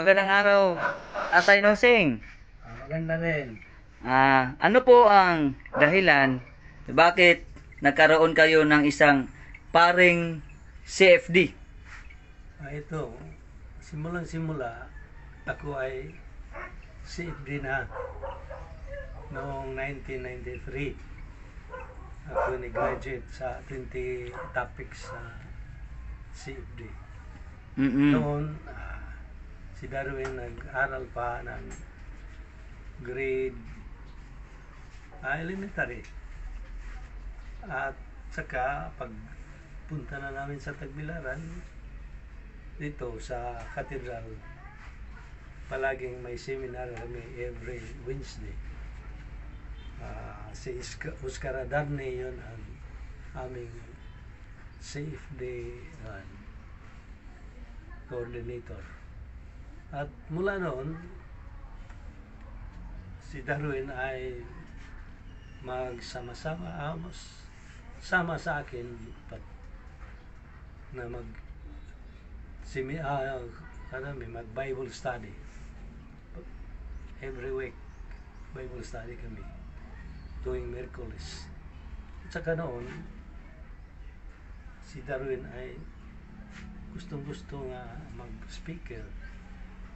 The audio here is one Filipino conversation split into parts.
Magandang araw, Atay Nosing. Maganda rin. Ano po ang dahilan bakit nagkaroon kayo ng isang paring CFD? Ito, simulang simula, ako ay CFD na noong 1993. Ako ni-graduate sa 20 topics sa CFD. Noon, si Darwin nag-aral pa ng grade elementary. At saka pagpunta na namin sa Tagbilaran, dito sa Cathedral, palaging may seminar kami every Wednesday. Si Oscar Adarne yun ang aming CFD coordinator. At mula noon, si Darwin ay sama sa akin na mag Bible study. Every week, Bible study kami tuwing Miyerkules. At saka noon, si Darwin ay gustong-gusto nga mag-speaker.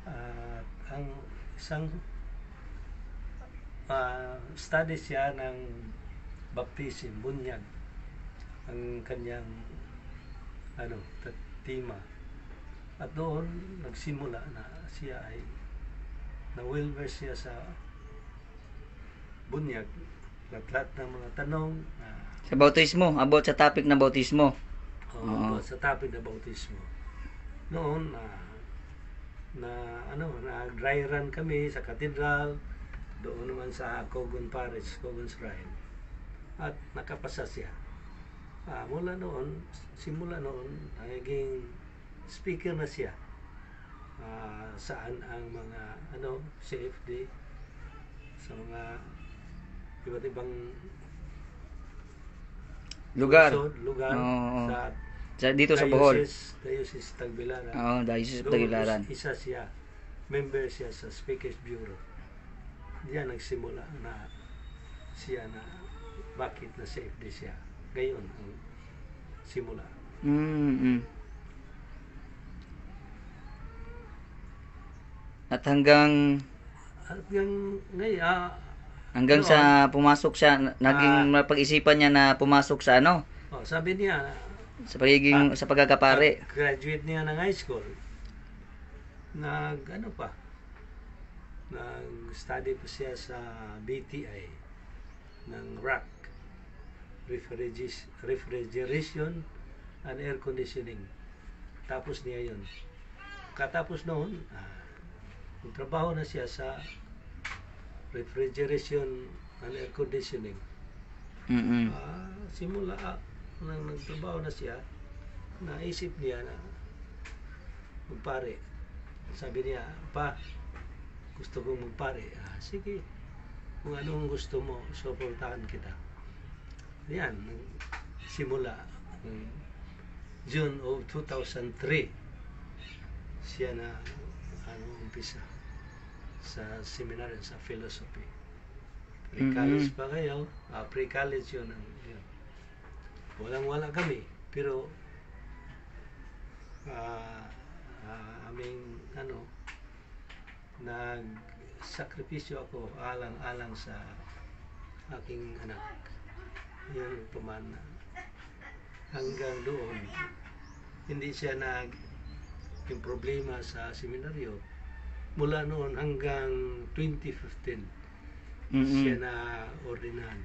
At ang isang study siya ng baptism, bunyag, ang kanyang tema. At doon nagsimula na siya ay na-well-versed siya sa bunyag, lahat ng mga tanong Sa bautismo, about sa topic na bautismo. sa topic na bautismo. Noon dry run kami sa Cathedral, doon naman sa Cogon Parish, Cogon Shrine, at nakapasa siya. Simula noon, naging speaker na siya saan ang mga CFD sa mga iba't ibang Lugar. Dito sa Bohol. Diocese Tagbilaran. Diocese Tagbilaran. Isa siya, member siya sa Speakers Bureau. Diyan nagsimula na siya na bakit na CFD siya. Gayon ang simula. At hanggang sa pumasok siya, naging mapag-isipan niya na pumasok sa sabi niya sa pagiging sa pagkakapare. Graduate niya ng high school. Nag-study pa siya sa BTI ng RAC, Refrigeration and Air Conditioning. Tapos niya yun. Katapos noon, nagtrabaho na siya sa Refrigeration and Air Conditioning. Simula nang nagtrabaho na siya, naisip niya na magpare. Sabi niya, "Pa, gusto kong magpare." Sige, kung anong gusto mo, suportahan kita. Yan, simula June of 2003 siya na umpisa sa seminar sa philosophy. Pre-college pa kayo, pre-college yun. Walang-wala kami, pero nagsakripisyo ako alang-alang sa aking anak. Yan pamana. Hanggang doon, hindi siya yung problema sa seminaryo. Mula noon hanggang 2015, siya na ordinahan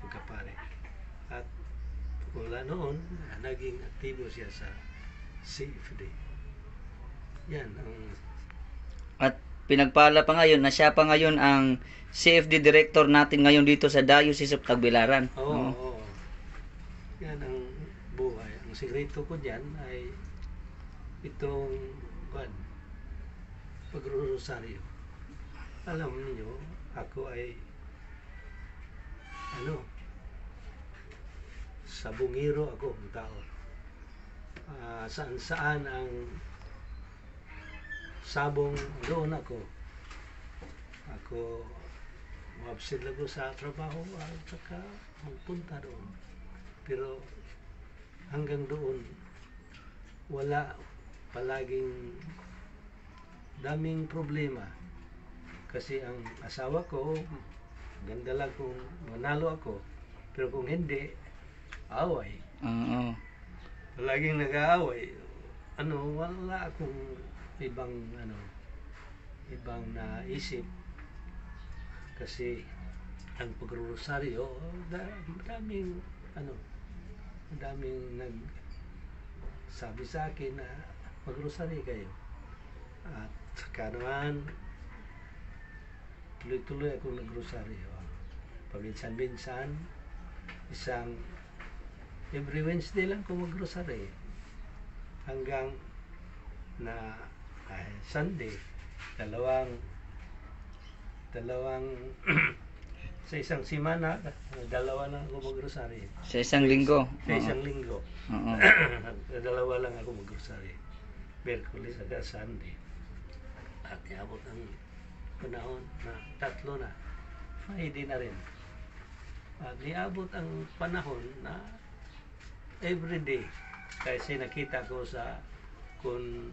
magkapare. At mula noon, naging aktibo siya sa CFD. Yan ang... At pinagpala pa ngayon na siya pa ngayon ang CFD director natin ngayon dito sa Diocese of Tagbilaran. Oo. Yan ang buhay. Ang sikreto ko dyan ay itong pagro-rosaryo. Alam niyo, ako ay sabungiro ako ng tao. Saan-saan ang sabong doon ako. Ako, mabsid lang ko sa trabaho at saka magpunta doon. Pero hanggang doon, wala palaging daming problema. Kasi ang asawa ko, ganda lang kung manalo ako. Pero kung hindi, away. Oo. Palaging nag-aaway. Wala akong ibang naisip. Kasi ang pagrorosaryo, daming nagsabi sa akin na magrosaryo kayo. At saka naman, tuloy-tuloy akong nagrosaryo. Paminsan-minsan, every Wednesday lang ako magrosaryo. Hanggang na Sunday, dalawang sa isang simana, dalawa lang ako magrosaryo. Sa isang linggo. Sa isang linggo. Oo. Dalawa lang ako magrosaryo. Merkulis at Sunday. At iabot ang panahon na 3 na. Friday na rin. At iabot ang panahon na everyday. Kasi nakita ko kung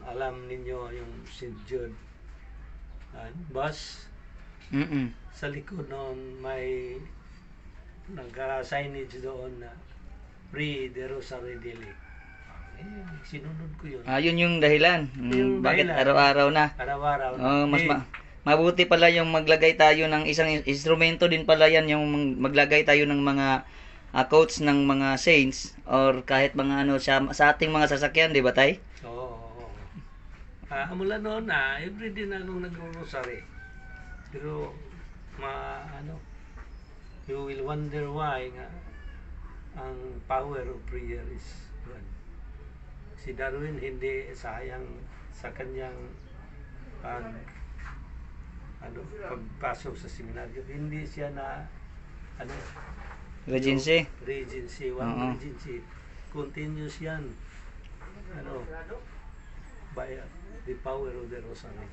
alam ninyo yung St. Jude bus, sa likod noon may nagka-signage doon na Free the Rosary Daily. Sinunod ko yun. Yun yung dahilan. Bakit dahilan. araw-araw na? Araw-araw. Mas mabuti pala yung maglagay tayo ng isang instrumento din pala yan, yung maglagay tayo ng mga quotes ng mga saints or kahit mga sa ating mga sasakyan, di ba tay? Oo. Mula noon everyday na akong nag-rosary. Pero you will wonder why nga ang power of prayer is good. Si Darwin hindi sayang sa kanyang pagpasok sa seminaryo. Hindi siya na Regency. Regency. Continuous yan. By the power of the Rosary.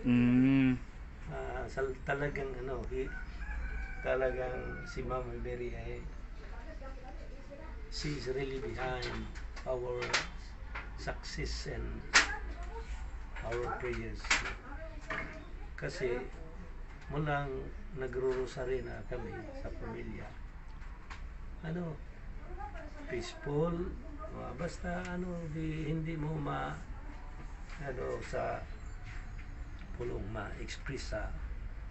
Talagang talagang si Mama Mary she is really behind our success and our prayers. Kasi mulang nagro-rosary na kami sa pamilya. Peaceful, basta hindi mo sa pulong ma-express sa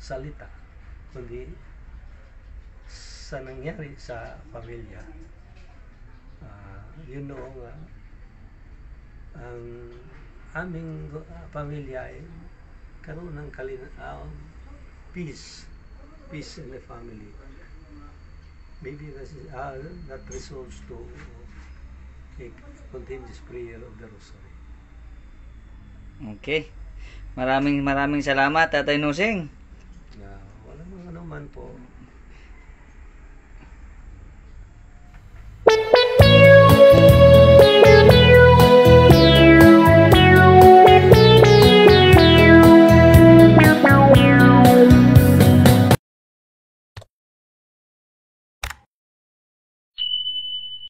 salita, kundi sa nangyari sa pamilya. Ang aming pamilya ay karoon ng peace in the family. Maybe that results to a continuous prayer of the Rosary. Okay. Maraming salamat, Tatay Nosing. Walang anuman po.